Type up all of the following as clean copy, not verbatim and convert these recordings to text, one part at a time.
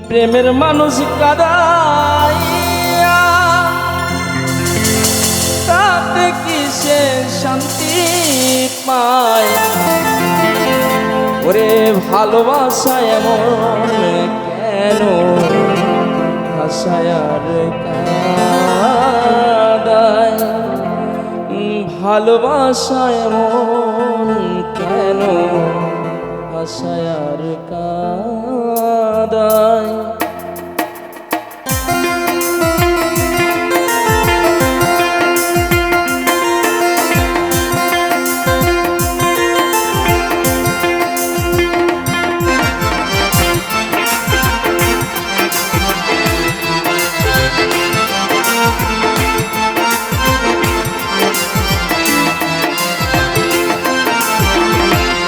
প্রেমের মানুষ কাদাইয়া তাতে কি সে শান্তি পায়? ওরে ভালোবাসা এমন কেন ভাষায় আর কাদায়? ভালোবাসা এমন কেন ভাষায় আর কাদায়?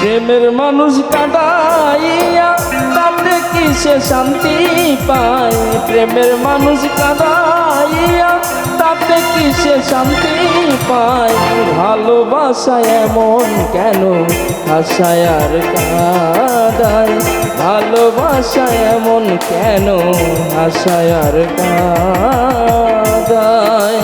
প্রেমের মানুষ কাঁদাইয়া তাতে কি সে শান্তি পায়? প্রেমের মানুষ কাঁদাইয়া তাতে কি সে শান্তি পায়? ভালোবাসা এমন কেন ভাষায় আর কাঁদায়? ভালোবাসা এমন কেন ভাষায় আর কাঁদায়?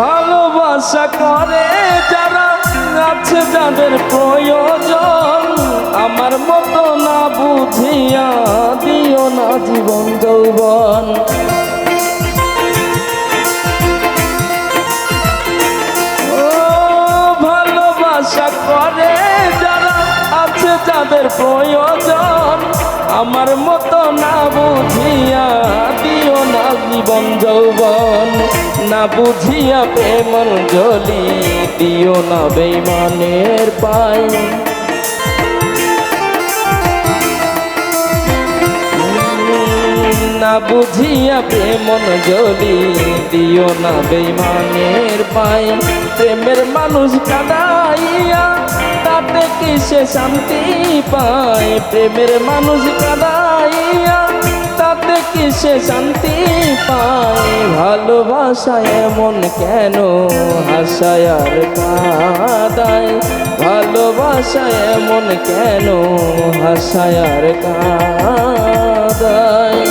ভালোবাসা করে যারা আছে যাদের প্রয়োজন, আমার মতো না বুঝিয়া দিও না জীবন যৌবন। ও ভালোবাসা করে যারা আছে যাদের প্রয়োজন, আমার মতো না বুঝিয়া দিও না জীবন যৌবন। না বুঝিয়া প্রেমন জলি দিও না বেইমানের পাই। না বুঝিয়া প্রেমন জলি দিও না বেইমানের পাই। প্রেমের মানুষ কাঁদাইয়া তাতে কি সে শান্তি পায়? প্রেমের মানুষ কাঁদাইয়া তাতে কি সে শান্তি পায়? ভালোবাসা এমন কেন হাসায় আর কাঁদায়? ভালোবাসা এমন কেন হাসায় আর কাঁদায়?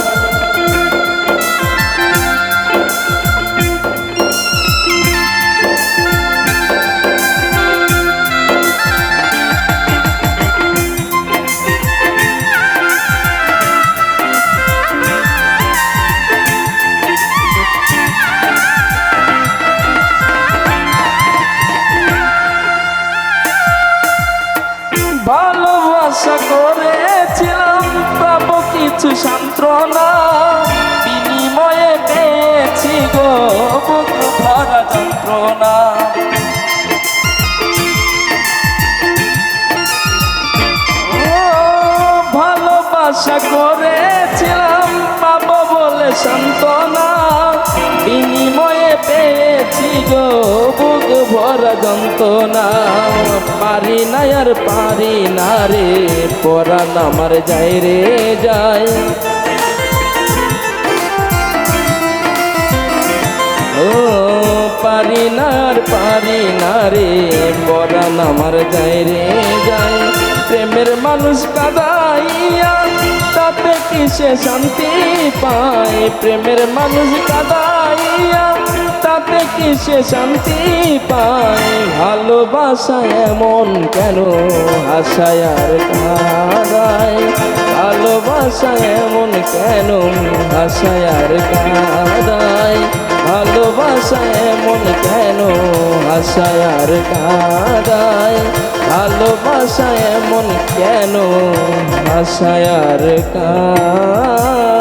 ভালোবাসা করেছিলাম পাবো কিছু সান্ত্বনা, বিনিময়ে পেয়েছি গো বুক ভরা যন্ত্রণা। ভালোবাসা করেছিলাম পাবো বলে সান্ত্বনা, বিনিময়ে পেয়েছি গো বুক ভরা যন্ত্রণা। পারি না আর পারি না রে পরাণ আমার যায় রে যায়। ও পারি না আর পারি না রে পরাণ আমার যায় রে যায়। প্রেমের মানুষ কাঁদাইয়া তাতে কি সে শান্তি পায়? প্রেমের মানুষ কাঁদাইয়া তাতে কি সে শান্তি পায়? ভালোবাসা এমন কেন হাসায় আর কাঁদায়? ভালোবাসা এমন কেন হাসায় আর কাঁদায়? ভালোবাসা এমন কেন হাসায় আর কাঁদায়? ভালোবাসা এমন কেন হাসায় আর কাঁদায়?